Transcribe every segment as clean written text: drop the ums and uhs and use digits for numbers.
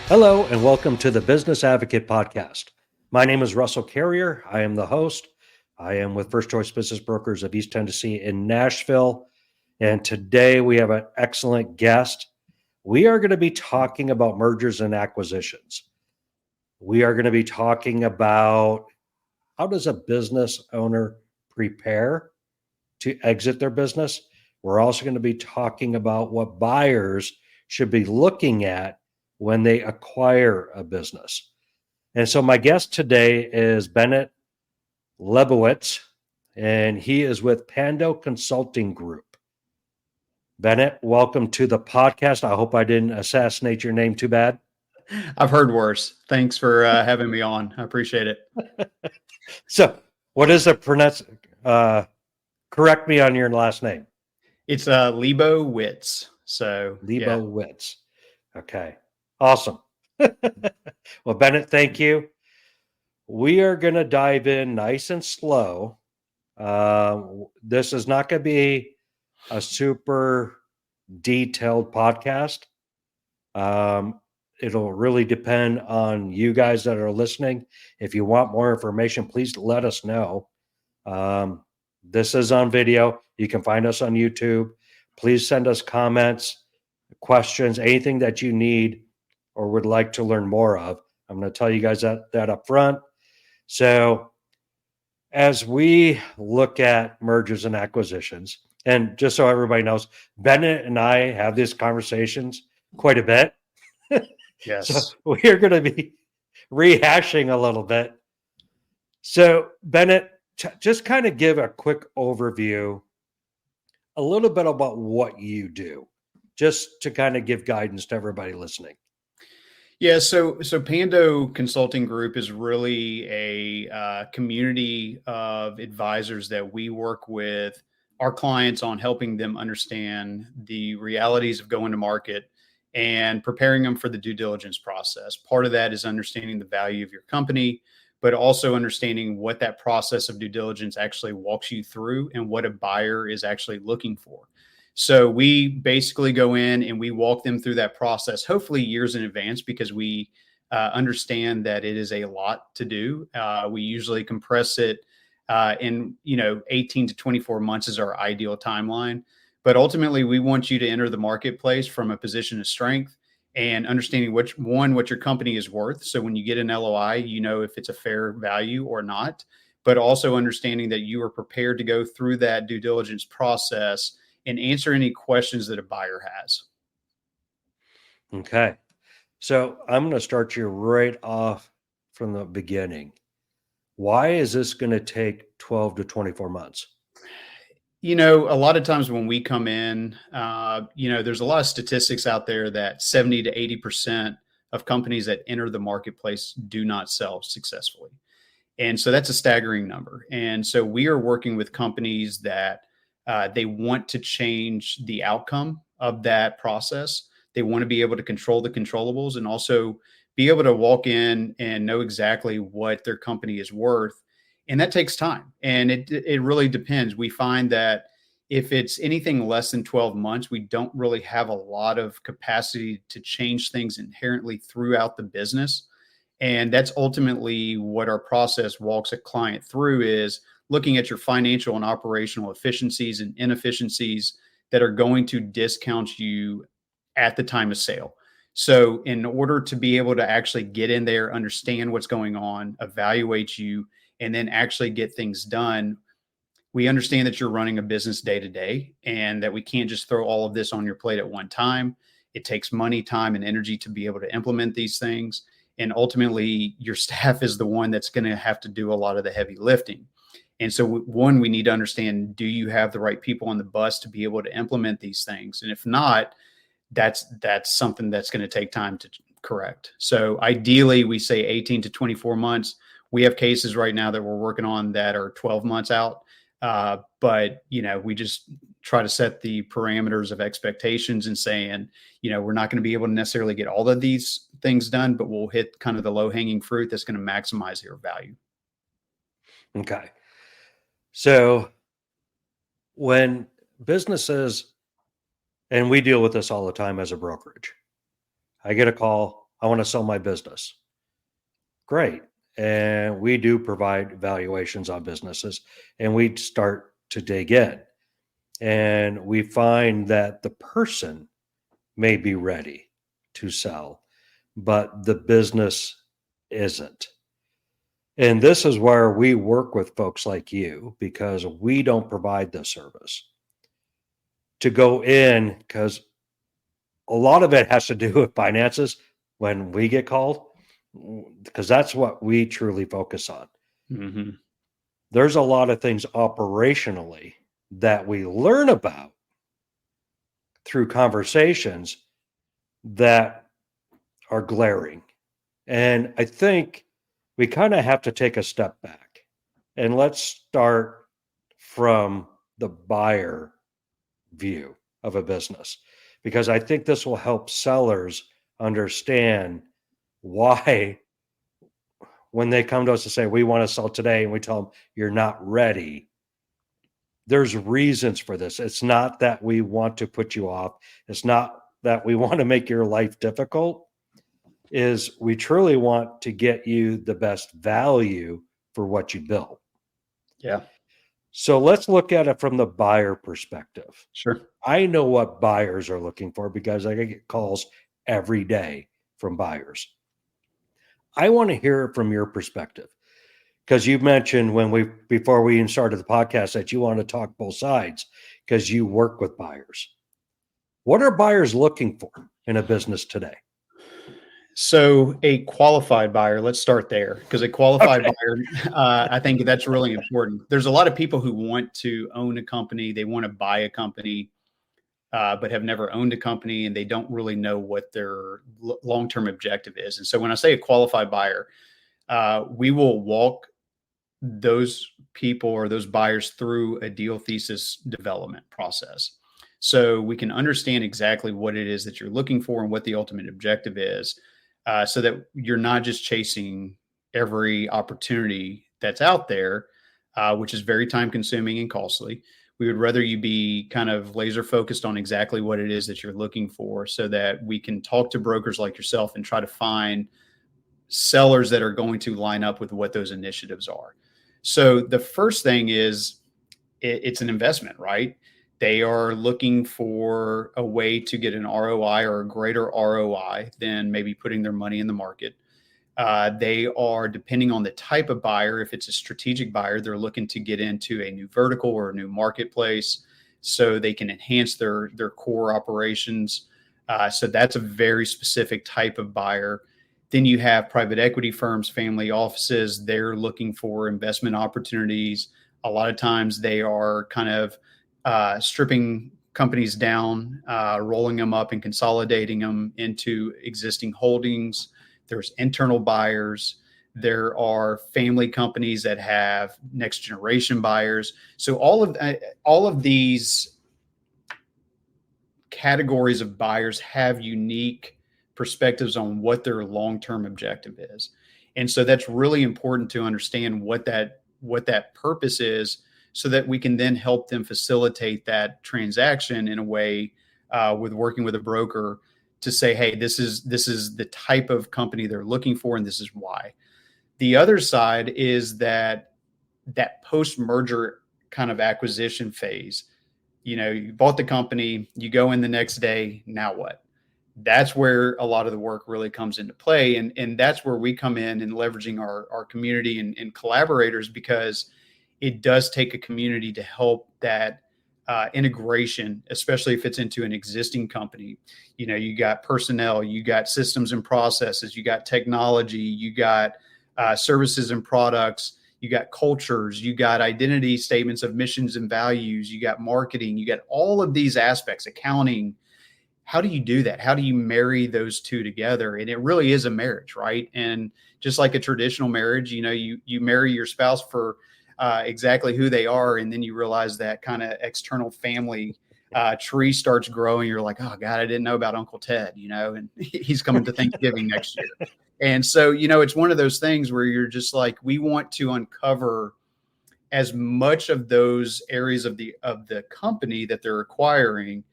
Hello, and welcome to the Business Advocate Podcast. My name is Russell Carrier. I am the host. I am with First Choice Business Brokers of Easttn&Nashville. And today we have an excellent guest. We are going to be talking about mergers and acquisitions. We are going to be talking about how does a business owner prepare to exit their business. We're also going to be talking about what buyers should be looking at when they acquire a business. And so my guest today is Bennett Lebowitz, and he is with Pando Consulting Group. Bennett, welcome to the podcast. I hope I didn't assassinate your name too bad. I've heard worse. Thanks for having me on. I appreciate it. So what is the pronunciation? Correct me on your last name. It's Lebowitz. So Lebowitz. Yeah. Okay. Awesome. Well, Bennett, thank you. We are going to dive in nice and slow. This is not going to be a super detailed podcast. It'll really depend on you guys that are listening. If you want more information, please let us know. This is on video. You can find us on YouTube. Please send us comments, questions, anything that you need or would like to learn more of. I'm going to tell you guys that up front. So as we look at mergers and acquisitions, and just so everybody knows, Bennett and I have these conversations quite a bit. Yes. So we're going to be rehashing a little bit. So Bennett, just kind of give a quick overview, a little bit about what you do, just to kind of give guidance to everybody listening. Yeah, so Pando Consulting Group is really a community of advisors that we work with our clients on helping them understand the realities of going to market and preparing them for the due diligence process. Part of that is understanding the value of your company, but also understanding what that process of due diligence actually walks you through and what a buyer is actually looking for. So we basically go in and we walk them through that process, hopefully years in advance, because we understand that it is a lot to do. We usually compress it in 18 to 24 months is our ideal timeline. But ultimately, we want you to enter the marketplace from a position of strength and understanding what your company is worth. So when you get an LOI, you know if it's a fair value or not, but also understanding that you are prepared to go through that due diligence process and answer any questions that a buyer has. Okay. So I'm going to start you right off from the beginning. Why is this going to take 12 to 24 months? A lot of times when we come in, there's a lot of statistics out there that 70 to 80% of companies that enter the marketplace do not sell successfully. And so that's a staggering number. And so we are working with companies that they want to change the outcome of that process. They want to be able to control the controllables and also be able to walk in and know exactly what their company is worth. And that takes time. And it really depends. We find that if it's anything less than 12 months, we don't really have a lot of capacity to change things inherently throughout the business. And that's ultimately what our process walks a client through, is looking at your financial and operational efficiencies and inefficiencies that are going to discount you at the time of sale. So in order to be able to actually get in there, understand what's going on, evaluate you, and then actually get things done, we understand that you're running a business day to day and that we can't just throw all of this on your plate at one time. It takes money, time, and energy to be able to implement these things. And ultimately, your staff is the one that's going to have to do a lot of the heavy lifting. And so, one, we need to understand, do you have the right people on the bus to be able to implement these things? And if not, that's something that's going to take time to correct. So ideally, we say 18 to 24 months. We have cases right now that we're working on that are 12 months out. But we just try to set the parameters of expectations and saying, we're not going to be able to necessarily get all of these things done, but we'll hit kind of the low hanging fruit that's going to maximize your value. Okay. So when businesses, and we deal with this all the time as a brokerage, I get a call, I want to sell my business. Great. And we do provide valuations on businesses, and we start to dig in. And we find that the person may be ready to sell, but the business isn't. And this is where we work with folks like you, because we don't provide the service to go in, because a lot of it has to do with finances when we get called, because that's what we truly focus on. Mm-hmm. There's a lot of things operationally that we learn about through conversations that are glaring. And I think we kind of have to take a step back and let's start from the buyer view of a business, because I think this will help sellers understand why, when they come to us and say, we want to sell today, and we tell them, you're not ready, there's reasons for this. It's not that we want to put you off. It's not that we want to make your life difficult. Is we truly want to get you the best value for what you built. Yeah. So let's look at it from the buyer perspective. Sure. I know what buyers are looking for because I get calls every day from buyers. I want to hear it from your perspective, because you mentioned before we even started the podcast that you want to talk both sides because you work with buyers. What are buyers looking for in a business today? So a qualified buyer, let's start there, because a qualified buyer, I think that's really important. There's a lot of people who want to own a company. They want to buy a company, but have never owned a company, and they don't really know what their long-term objective is. And so when I say a qualified buyer, we will walk those people or those buyers through a deal thesis development process. So we can understand exactly what it is that you're looking for and what the ultimate objective is, so that you're not just chasing every opportunity that's out there, which is very time consuming and costly. We would rather you be kind of laser focused on exactly what it is that you're looking for, so that we can talk to brokers like yourself and try to find sellers that are going to line up with what those initiatives are. So the first thing is it's an investment, right? They are looking for a way to get an ROI or a greater ROI than maybe putting their money in the market. They are, depending on the type of buyer, if it's a strategic buyer, they're looking to get into a new vertical or a new marketplace so they can enhance their core operations. So that's a very specific type of buyer. Then you have private equity firms, family offices. They're looking for investment opportunities. A lot of times they are kind of stripping companies down, rolling them up and consolidating them into existing holdings. There's internal buyers. There are family companies that have next generation buyers. So all of these categories of buyers have unique perspectives on what their long-term objective is. And so that's really important to understand what that purpose is, so that we can then help them facilitate that transaction in a way, with working with a broker to say, hey, this is the type of company they're looking for, and this is why. The other side is that post-merger kind of acquisition phase. You bought the company, you go in the next day, now what? That's where a lot of the work really comes into play. And that's where we come in and leveraging our community and collaborators, because it does take a community to help that integration, especially if it's into an existing company. You got personnel, you got systems and processes, you got technology, you got services and products, you got cultures, you got identity statements of missions and values, you got marketing, you got all of these aspects, accounting. How do you do that? How do you marry those two together? And it really is a marriage, right? And just like a traditional marriage, you marry your spouse for exactly who they are, and then you realize that kind of external family tree starts growing. You're like, oh God, I didn't know about Uncle Ted, and he's coming to Thanksgiving next year. And so, it's one of those things where you're just like, we want to uncover as much of those areas of the company that they're acquiring,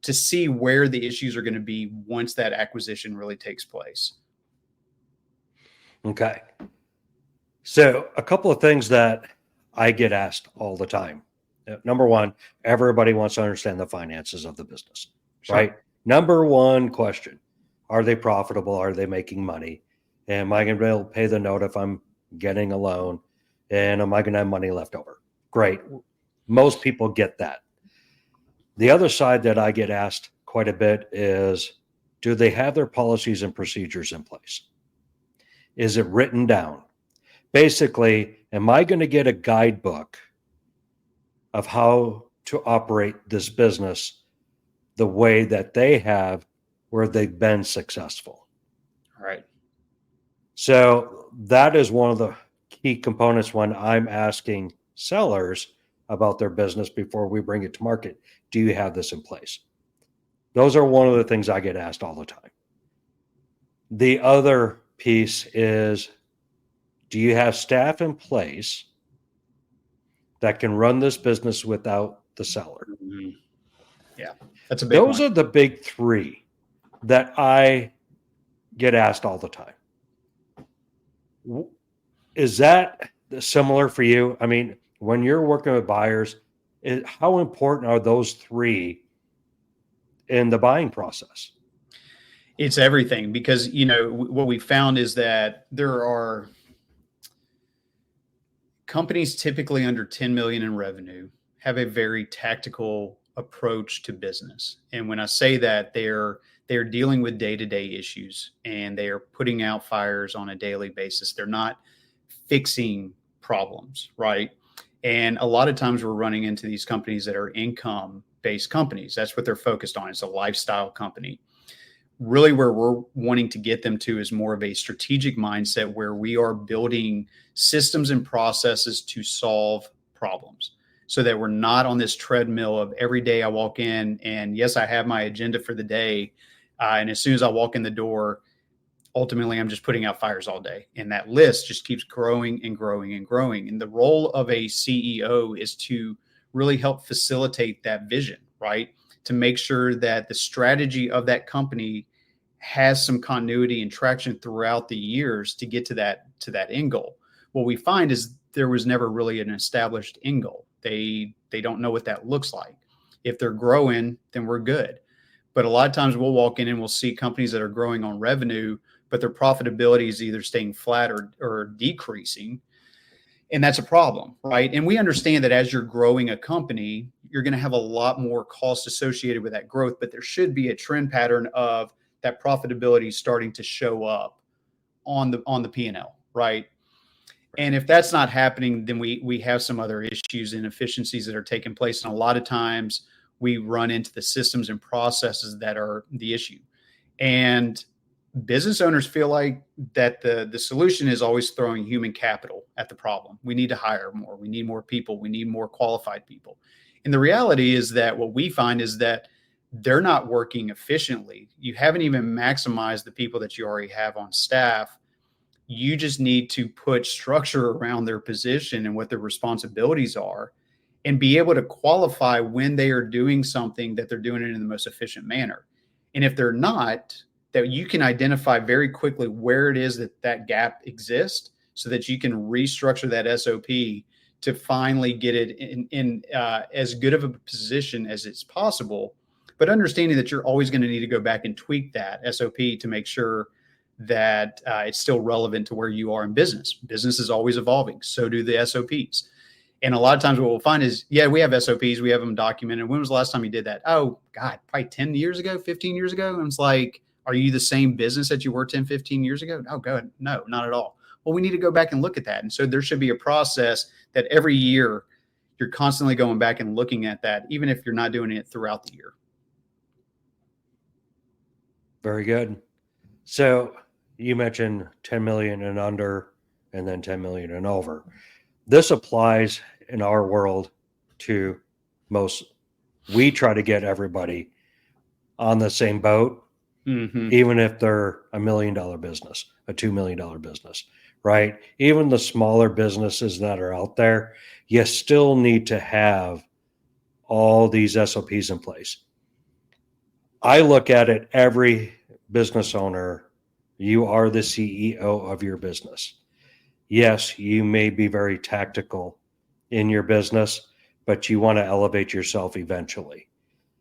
to see where the issues are going to be once that acquisition really takes place. Okay. So a couple of things that I get asked all the time. Number one, everybody wants to understand the finances of the business, Sure. right? Number one question, are they profitable? Are they making money? Am I going to be able to pay the note if I'm getting a loan? And am I going to have money left over? Great. Most people get that. The other side that I get asked quite a bit is, do they have their policies and procedures in place? Is it written down? Basically, am I going to get a guidebook of how to operate this business the way that they have where they've been successful? Right. So that is one of the key components when I'm asking sellers about their business before we bring it to market. Do you have this in place? Those are one of the things I get asked all the time. The other piece is, do you have staff in place that can run this business without the seller? Mm-hmm. Yeah, that's a big Those one. are the big three that I get asked all the time. Is that similar for you? I mean, when you're working with buyers, how important are those three in the buying process? It's everything, because, what we found is that there are companies typically under 10 million in revenue have a very tactical approach to business. And when I say that, they're dealing with day-to-day issues, and they are putting out fires on a daily basis. They're not fixing problems, right? And a lot of times we're running into these companies that are income-based companies. That's what they're focused on. It's a lifestyle company. Really, where we're wanting to get them to is more of a strategic mindset where we are building systems and processes to solve problems, so that we're not on this treadmill of every day I walk in and, yes, I have my agenda for the day. And as soon as I walk in the door, ultimately I'm just putting out fires all day. And that list just keeps growing and growing and growing. And the role of a CEO is to really help facilitate that vision, right? To make sure that the strategy of that company has some continuity and traction throughout the years to get to that end goal. What we find is there was never really an established end goal. They don't know what that looks like. If they're growing, then we're good. But a lot of times we'll walk in and we'll see companies that are growing on revenue, but their profitability is either staying flat or decreasing. And that's a problem, right? And we understand that as you're growing a company, you're going to have a lot more costs associated with that growth, but there should be a trend pattern of that profitability starting to show up on the P&L, right? And if that's not happening, then we have some other issues and inefficiencies that are taking place. And a lot of times we run into the systems and processes that are the issue. And business owners feel like that the solution is always throwing human capital at the problem. We need to hire more. We need more people. We need more qualified people. And the reality is that what we find is that they're not working efficiently. You haven't even maximized the people that you already have on staff. You just need to put structure around their position and what their responsibilities are, and be able to qualify when they are doing something that they're doing it in the most efficient manner. And if they're not, that you can identify very quickly where it is that gap exists, so that you can restructure that SOP to finally get it in as good of a position as it's possible, but understanding that you're always going to need to go back and tweak that SOP to make sure that it's still relevant to where you are in business. Business is always evolving. So do the SOPs. And a lot of times what we'll find is, yeah, we have SOPs, we have them documented. When was the last time you did that? Oh, God, probably 10 years ago, 15 years ago. And it's like, are you the same business that you were 10, 15 years ago? Oh, go ahead. No, not at all. Well, we need to go back and look at that. And so there should be a process that every year you're constantly going back and looking at that, even if you're not doing it throughout the year. Very good. So you mentioned 10 million and under, and then 10 million and over. This applies in our world to most. We try to get everybody on the same boat, even if they're $1 million business, a $2 million business, right? Even the smaller businesses that are out there, you still need to have all these SOPs in place. I look at it, every business owner, You are the CEO of your business. Yes, you may be very tactical in your business, but you want to elevate yourself eventually.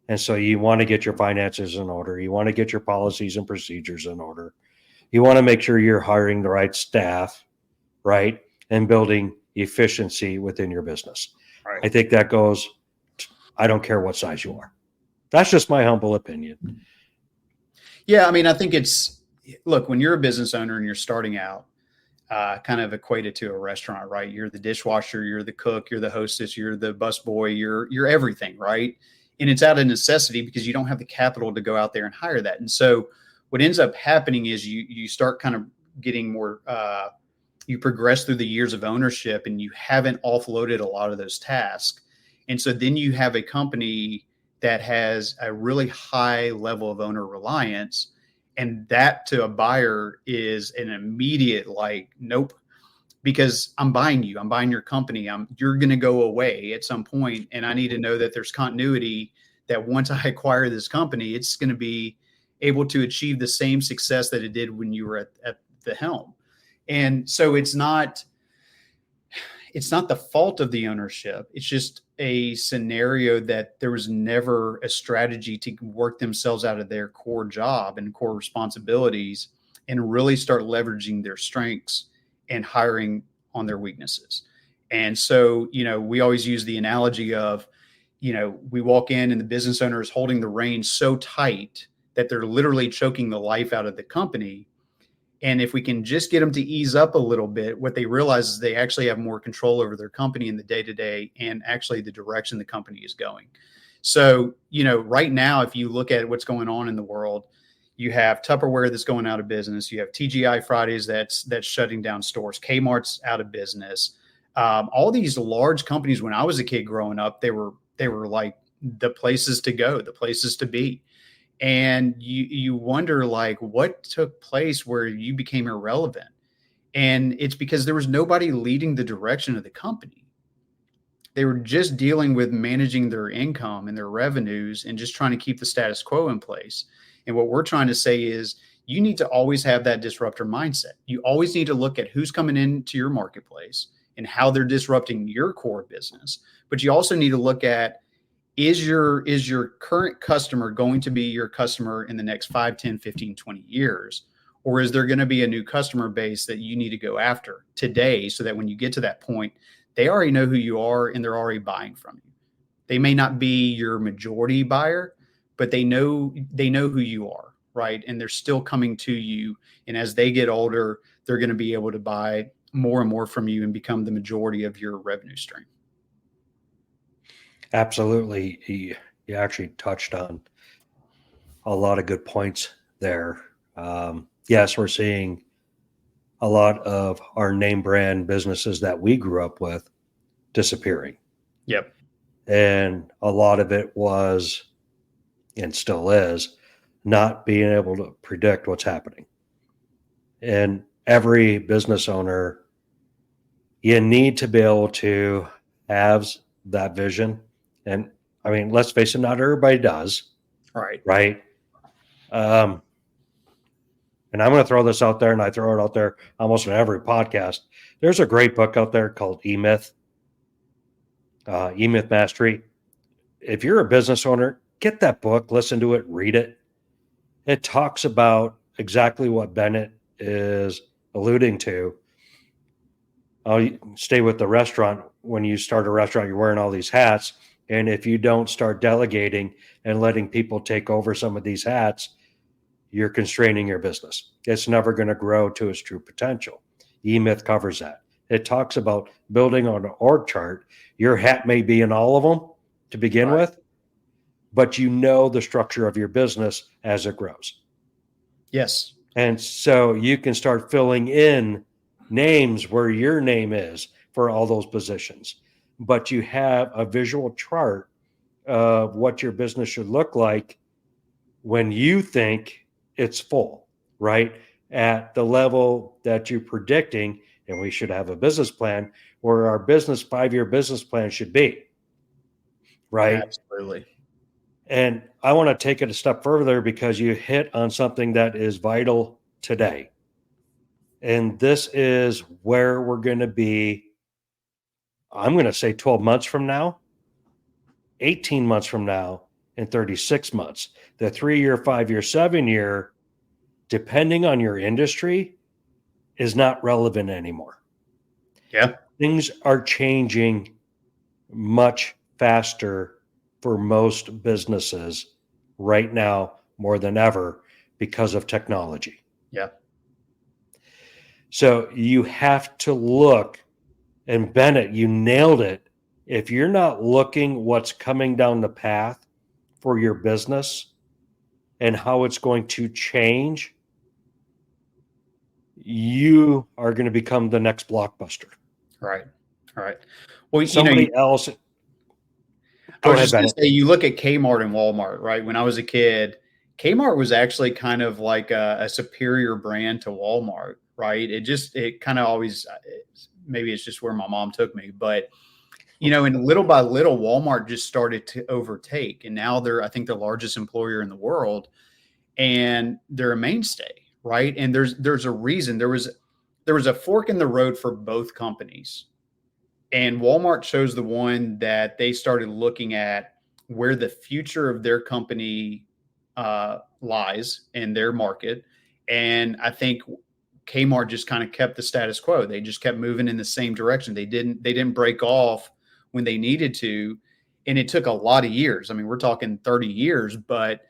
And so you want to get your finances in order. You want to get your policies and procedures in order. You want to make sure you're hiring the right staff, right? And building efficiency within your business. Right. I think that goes, I don't care what size you are. That's just my humble opinion. Yeah. I mean, I think look, when you're a business owner and you're starting out, kind of equated to a restaurant, right? You're the dishwasher, you're the cook, you're the hostess, you're the busboy, you're everything, right? And it's out of necessity because you don't have the capital to go out there and hire that. And so what ends up happening is you start kind of getting more, you progress through the years of ownership and you haven't offloaded a lot of those tasks. And so then you have a company that has a really high level of owner reliance. And that to a buyer is an immediate like, nope, because I'm buying you, I'm buying your company. You're going to go away at some point, and I need to know that there's continuity, that once I acquire this company, it's going to be able to achieve the same success that it did when you were at the helm. And so it's not the fault of the ownership. It's just a scenario that there was never a strategy to work themselves out of their core job and core responsibilities and really start leveraging their strengths and hiring on their weaknesses. And so, we always use the analogy of, we walk in and the business owner is holding the reins so tight that they're literally choking the life out of the company. And if we can just get them to ease up a little bit, what they realize is they actually have more control over their company in the day-to-day and actually the direction the company is going. So, right now, if you look at what's going on in the world, you have Tupperware that's going out of business. You have TGI Fridays that's shutting down stores. Kmart's out of business. All these large companies, when I was a kid growing up, they were like the places to go, the places to be. And you wonder, like, what took place where you became irrelevant? And it's because there was nobody leading the direction of the company. They were just dealing with managing their income and their revenues and just trying to keep the status quo in place. And what we're trying to say is you need to always have that disruptor mindset. You always need to look at who's coming into your marketplace and how they're disrupting your core business. But you also need to look at, is your current customer going to be your customer in the next 5, 10, 15, 20 years? Or is there going to be a new customer base that you need to go after today so that when you get to that point, they already know who you are and they're already buying from you? They may not be your majority buyer, but they know who you are, right? And they're still coming to you. And as they get older, they're going to be able to buy more and more from you and become the majority of your revenue stream. Absolutely. You actually touched on a lot of good points there. Yes, we're seeing a lot of our name brand businesses that we grew up with disappearing. Yep. And a lot of it was, and still is, not being able to predict what's happening. And every business owner, you need to be able to have that vision. And I mean, let's face it, not everybody does. Right. Right. And I'm going to throw this out there, and I throw it out there almost in every podcast. There's a great book out there called E-Myth Mastery. If you're a business owner, get that book, listen to it, read it. It talks about exactly what Bennett is alluding to. I'll stay with the restaurant. When you start a restaurant, you're wearing all these hats. And if you don't start delegating and letting people take over some of these hats, you're constraining your business. It's never going to grow to its true potential. E-Myth covers that. It talks about building on an org chart. Your hat may be in all of them to begin with, but you know the structure of your business as it grows. Yes. And so you can start filling in names where your name is for all those positions. But you have a visual chart of what your business should look like when you think it's full, right? At the level that you're predicting, and we should have a business plan where our 5-year business plan should be, right? Absolutely. And I want to take it a step further because you hit on something that is vital today. And this is where we're going to be, I'm going to say 12 months from now, 18 months from now, and 36 months. The 3-year, 5-year, 7-year, depending on your industry, is not relevant anymore. Yeah. Things are changing much faster for most businesses right now more than ever because of technology. Yeah. So you have to look, and Bennett, you nailed it. If you're not looking what's coming down the path for your business and how it's going to change, you are going to become the next Blockbuster. Right. Right. Well, Somebody else. I Go was ahead, just going to Bennett. say, you look at Kmart and Walmart, right? When I was a kid, Kmart was actually kind of like a superior brand to Walmart, right? It kind of always, maybe it's just where my mom took me, but and little by little, Walmart just started to overtake, and now they're, I think, the largest employer in the world, and they're a mainstay, right? And there's a reason. There was a fork in the road for both companies. And Walmart chose the one that they started looking at where the future of their company lies in their market. And I think Kmart just kind of kept the status quo. They just kept moving in the same direction. They didn't break off when they needed to. And it took a lot of years. I mean, we're talking 30 years, but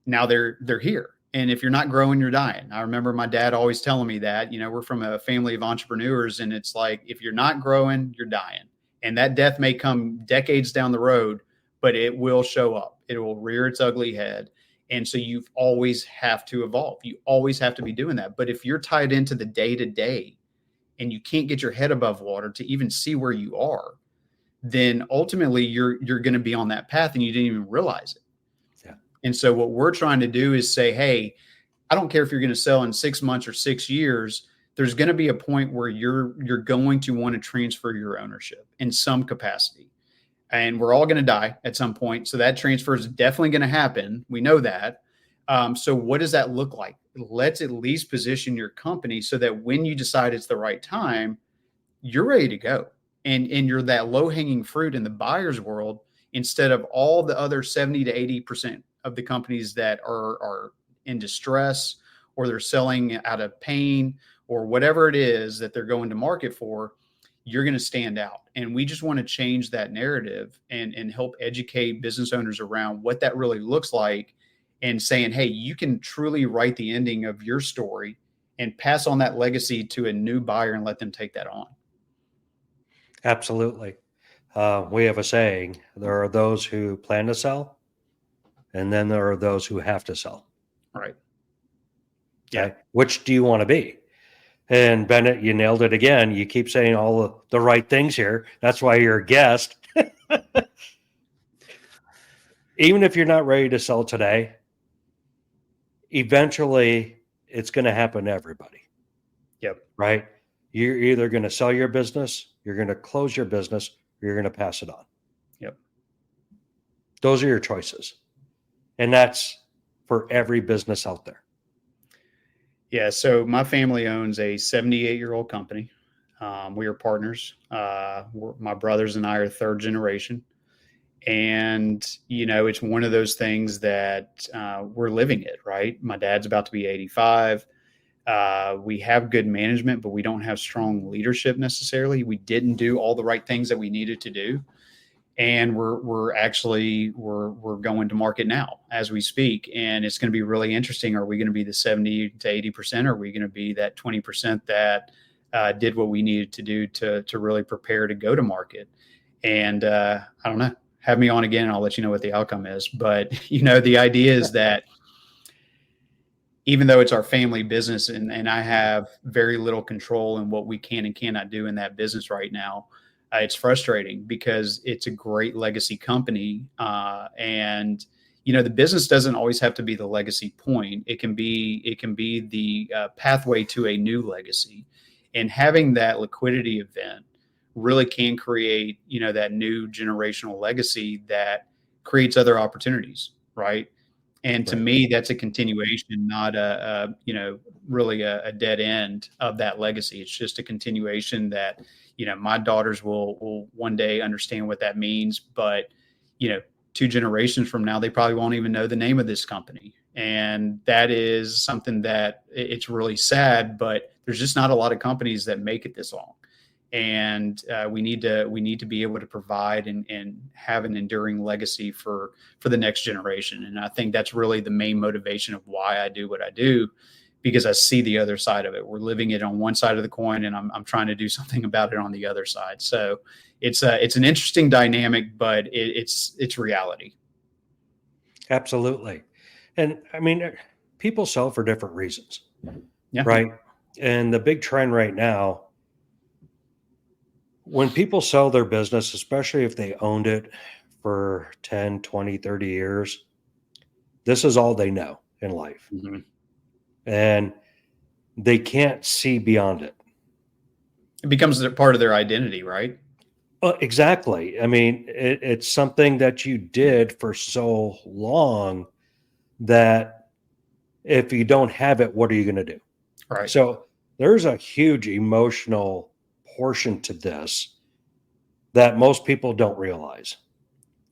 now they're here. And if you're not growing, you're dying. I remember my dad always telling me that. We're from a family of entrepreneurs, and it's like, if you're not growing, you're dying. And that death may come decades down the road, but it will show up. It will rear its ugly head. And so you always have to evolve. You always have to be doing that. But if you're tied into the day to day and you can't get your head above water to even see where you are, then ultimately you're going to be on that path and you didn't even realize it. Yeah. And so what we're trying to do is say, hey, I don't care if you're going to sell in 6 months or 6 years. There's going to be a point where you're going to want to transfer your ownership in some capacity. And we're all going to die at some point. So that transfer is definitely going to happen. We know that. So what does that look like? Let's at least position your company so that when you decide it's the right time, you're ready to go. And you're that low-hanging fruit in the buyer's world instead of all the other 70 to 80% of the companies that are in distress, or they're selling out of pain, or whatever it is that they're going to market for. You're going to stand out. And we just want to change that narrative and help educate business owners around what that really looks like, and saying, hey, you can truly write the ending of your story and pass on that legacy to a new buyer and let them take that on. Absolutely. We have a saying, there are those who plan to sell, and then there are those who have to sell. Right. Okay? Yeah. Which do you want to be? And Bennett, you nailed it again. You keep saying all the right things here. That's why you're a guest. Even if you're not ready to sell today, eventually it's going to happen to everybody. Yep. Right? You're either going to sell your business, you're going to close your business, or you're going to pass it on. Yep. Those are your choices. And that's for every business out there. Yeah. So my family owns a 78-year-old company. We are partners. My brothers and I are third generation. And, it's one of those things that we're living it, right? My dad's about to be 85. We have good management, but we don't have strong leadership necessarily. We didn't do all the right things that we needed to do. And we're going to market now as we speak. And it's going to be really interesting. Are we going to be the 70 to 80%? Or are we going to be that 20% that did what we needed to do to really prepare to go to market? And I don't know. Have me on again and I'll let you know what the outcome is. But, the idea is that even though it's our family business and I have very little control in what we can and cannot do in that business right now, it's frustrating because it's a great legacy company. And, the business doesn't always have to be the legacy point. It can be the pathway to a new legacy, and having that liquidity event really can create, that new generational legacy that creates other opportunities, right? And to Right. me, that's a continuation, not really a dead end of that legacy. It's just a continuation that, my daughters will one day understand what that means. But, 2 generations from now, they probably won't even know the name of this company. And that is something that it's really sad, but there's just not a lot of companies that make it this long. And we need to be able to provide and have an enduring legacy for the next generation. And I think that's really the main motivation of why I do what I do, because I see the other side of it. We're living it on one side of the coin, and I'm trying to do something about it on the other side. So it's an interesting dynamic, but it's reality. Absolutely. And I mean, people sell for different reasons, Yeah. right? And the big trend right now, when people sell their business, especially if they owned it for 10, 20, 30 years, this is all they know in life. Mm-hmm. And they can't see beyond it. It becomes part of their identity, right? Well, exactly. I mean, it's something that you did for so long that if you don't have it, what are you going to do? Right. So there's a huge emotional portion to this that most people don't realize.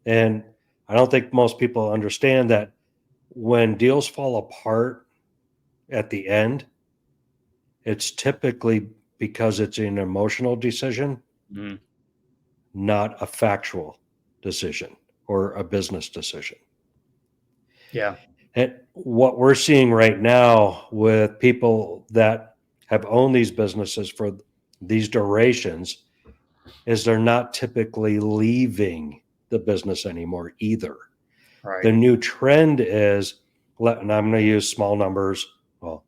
And I don't think most people understand that when deals fall apart at the end, it's typically because it's an emotional decision, Mm-hmm. not a factual decision or a business decision. Yeah. And what we're seeing right now with people that have owned these businesses for these durations is they're not typically leaving the business anymore either. Right. The new trend is, and I'm going to use small numbers. Well,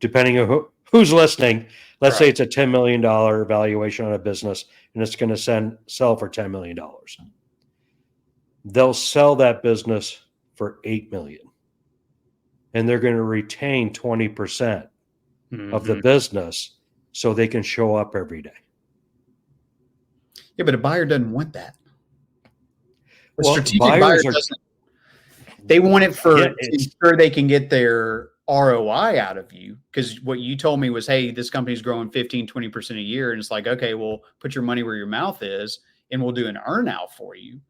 depending on who's listening, let's say it's a $10 million valuation on a business and it's going to sell for $10 million. They'll sell that business for $8 million. And they're going to retain 20% of the business so they can show up every day. Yeah, but a buyer doesn't want that. A Well, strategic buyers buyer doesn't. They want it to ensure they can get their ROI out of you. Because what you told me was, hey, this company's growing 15, 20% a year. And it's like, okay, well, put your money where your mouth is and we'll do an earnout for you.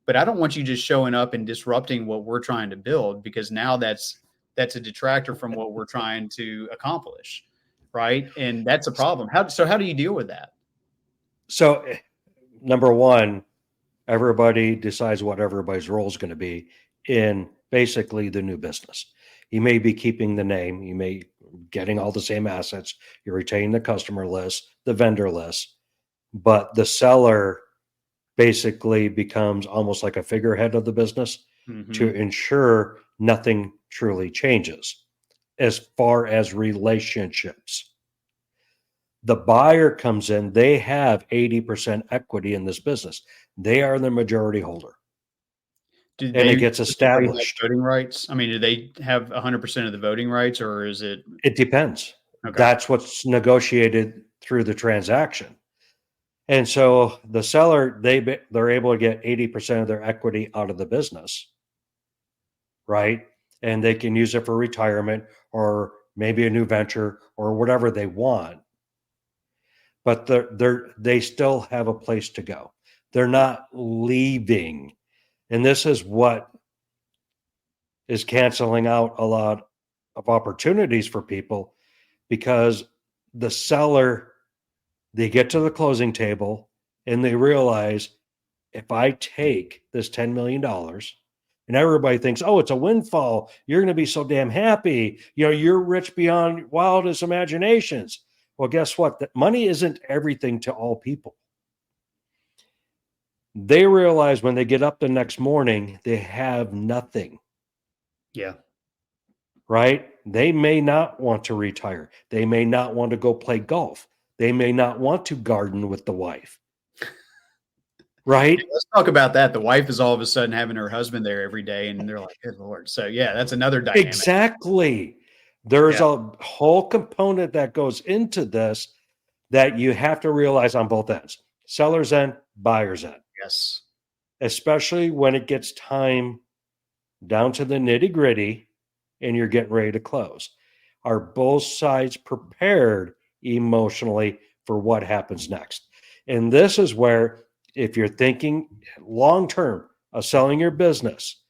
But I don't want you just showing up and disrupting what we're trying to build, because now that's a detractor from what we're trying to accomplish. Right. And that's a problem. How do you deal with that? So, number one, everybody decides what everybody's role is going to be in basically the new business. You may be keeping the name, you may getting all the same assets, you're retaining the customer list, the vendor list, but the seller basically becomes almost like a figurehead of the business to ensure nothing truly changes as far as relationships. The buyer comes in, they have 80% equity in this business. They are the majority holder. And it gets established. Voting rights? I mean, do they have 100% of the voting rights, or is it? It depends. Okay. That's what's negotiated through the transaction. And so the seller, they're able to get 80% of their equity out of the business, right? And they can use it for retirement or maybe a new venture or whatever they want. But they still have a place to go. They're not leaving. And this is what is canceling out a lot of opportunities for people, because the seller, they get to the closing table and they realize, if I take this $10 million, and everybody thinks, oh, it's a windfall, you're going to be so damn happy. You're rich beyond wildest imaginations. Well, guess what? That money isn't everything to all people. They realize when they get up the next morning, they have nothing. Yeah. Right? They may not want to retire. They may not want to go play golf. They may not want to garden with the wife. Right? Yeah, let's talk about that. The wife is all of a sudden having her husband there every day, and they're like, good Lord. So yeah, that's another dynamic. Exactly. There's a whole component that goes into this that you have to realize on both ends. Seller's end, buyer's end. Yes. Especially when it gets time down to the nitty gritty, and you're getting ready to close. Are both sides prepared emotionally for what happens next? And this is where, if you're thinking long term of selling your business,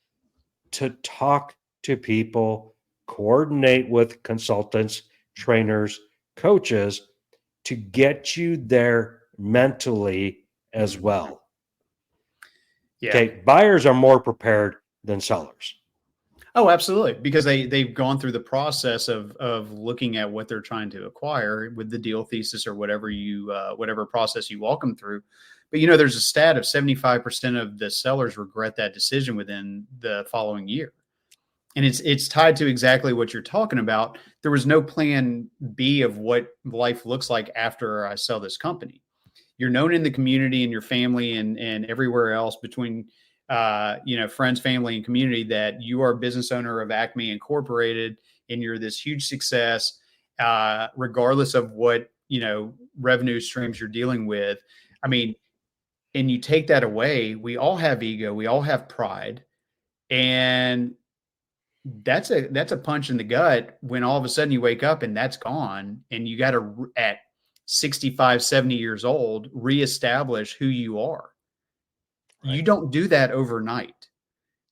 to talk to people, coordinate with consultants, trainers, coaches to get you there mentally as well. Yeah. Okay, buyers are more prepared than sellers. Oh, absolutely. Because they've gone through the process of looking at what they're trying to acquire with the deal thesis or whatever whatever process you walk them through. But there's a stat of 75% of the sellers regret that decision within the following year. And it's tied to exactly what you're talking about. There was no plan B of what life looks like after I sell this company. You're known in the community and your family and everywhere else between friends, family, and community that you are a business owner of Acme Incorporated and you're this huge success, regardless of what revenue streams you're dealing with. I mean, and you take that away, we all have ego, we all have pride, and that's a punch in the gut when all of a sudden you wake up and that's gone, and you got to, at 65, 70 years old, reestablish who you are. Right. You don't do that overnight.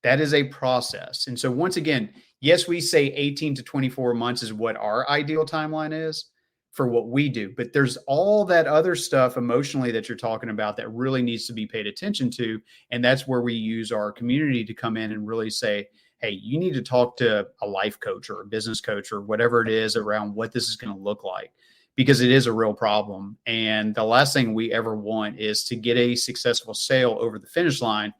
That is a process. And so once again, yes, we say 18 to 24 months is what our ideal timeline is for what we do, but there's all that other stuff emotionally that you're talking about that really needs to be paid attention to. And that's where we use our community to come in and really say, hey, you need to talk to a life coach or a business coach or whatever it is around what this is going to look like, because it is a real problem. And the last thing we ever want is to get a successful sale over the finish line,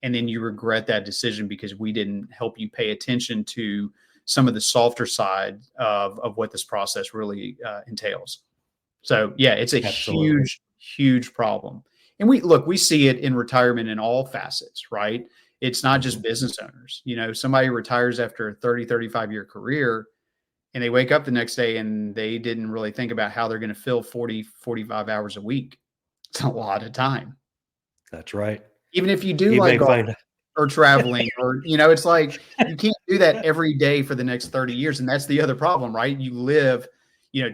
and then you regret that decision because we didn't help you pay attention to some of the softer side of what this process really entails. So yeah, it's a Absolutely. huge problem. And we see it in retirement in all facets, right? It's not just business owners. Somebody retires after a 30, 35-year career, and they wake up the next day and they didn't really think about how they're going to fill 40, 45 hours a week. It's a lot of time. That's right. Even if you do You like may golf find or traveling or, it's like you can't do that every day for the next 30 years. And that's the other problem, right? You live,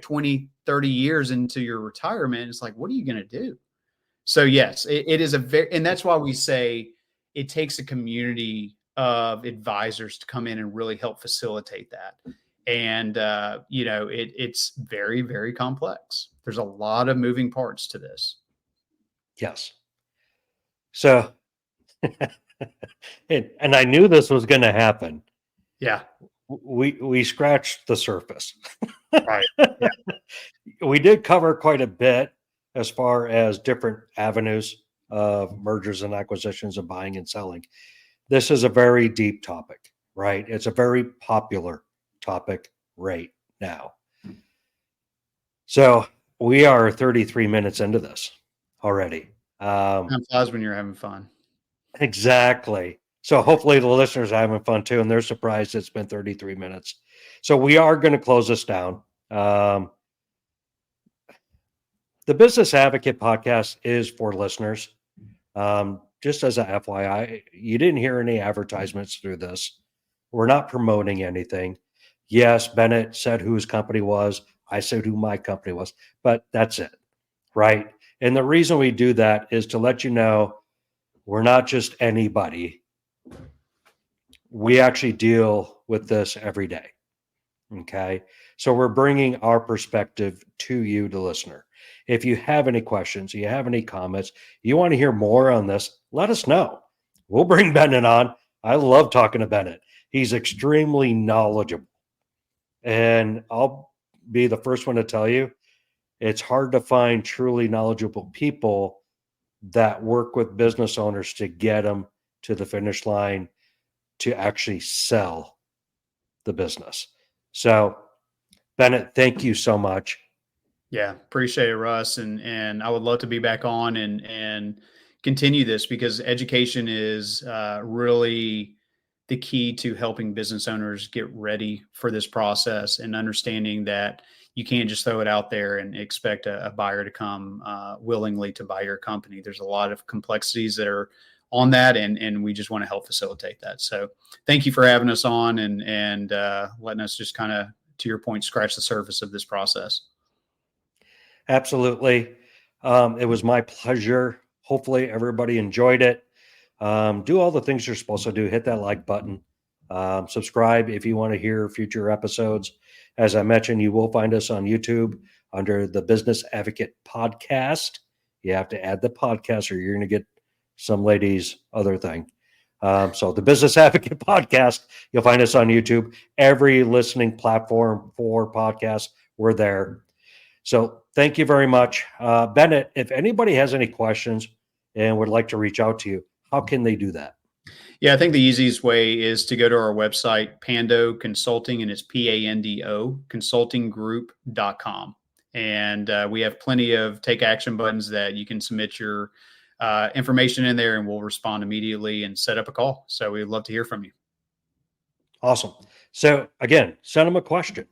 20, 30 years into your retirement. It's like, what are you going to do? So yes, it is and that's why we say it takes a community of advisors to come in and really help facilitate that. And, it's very, very complex. There's a lot of moving parts to this. yes. So, and I knew this was going to happen. Yeah. We scratched the surface. Right. Yeah. We did cover quite a bit as far as different avenues of mergers and acquisitions of buying and selling. This is a very deep topic, right? It's a very popular topic right now. So we are 33 minutes into this already. Time flies when you're having fun. Exactly. So hopefully the listeners are having fun too, and they're surprised it's been 33 minutes. So we are going to close this down. The Business Advocate podcast is for listeners. Just as a FYI, you didn't hear any advertisements through this. We're not promoting anything. Yes, Bennett said who his company was. I said who my company was, but that's it, right? And the reason we do that is to let you know we're not just anybody. We actually deal with this every day. Okay. So we're bringing our perspective to you, the listener. If you have any questions, you have any comments, you want to hear more on this, let us know. We'll bring Bennett on. I love talking to Bennett. He's extremely knowledgeable. And I'll be the first one to tell you, it's hard to find truly knowledgeable people that work with business owners to get them to the finish line to actually sell the business. So, Bennett, thank you so much. Yeah, appreciate it, Russ. And I would love to be back on and continue this, because education is really the key to helping business owners get ready for this process, and understanding that you can't just throw it out there and expect a buyer to come willingly to buy your company. There's a lot of complexities that are on that, and we just want to help facilitate that. So thank you for having us on and letting us just kind of, to your point, scratch the surface of this process. Absolutely. It was my pleasure. Hopefully everybody enjoyed it. Do all the things you're supposed to do. Hit that like button. Subscribe if you want to hear future episodes. As I mentioned, you will find us on YouTube under the Business Advocate Podcast. You have to add the podcast or you're going to get some lady's other thing. So the Business Advocate Podcast, you'll find us on YouTube. Every listening platform for podcasts, we're there. So thank you very much. Bennett, if anybody has any questions and would like to reach out to you, how can they do that? Yeah, I think the easiest way is to go to our website, Pando Consulting, and it's Pando, consultinggroup.com. And we have plenty of take action buttons that you can submit your information in there, and we'll respond immediately and set up a call. So we'd love to hear from you. Awesome. So again, send them a question,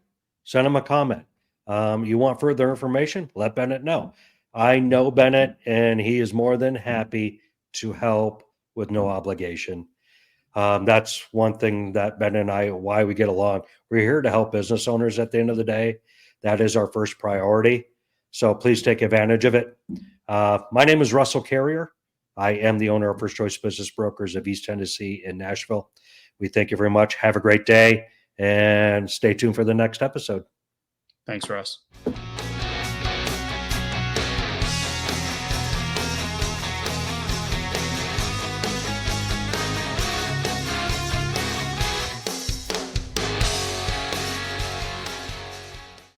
send them a comment. You want further information? Let Bennett know. I know Bennett, and he is more than happy to help with no obligation. That's one thing that Bennett and I, why we get along. We're here to help business owners at the end of the day. That is our first priority. So please take advantage of it. My name is Russell Carrier. I am the owner of First Choice Business Brokers of East Tennessee in Nashville. We thank you very much. Have a great day and stay tuned for the next episode. Thanks, Russ.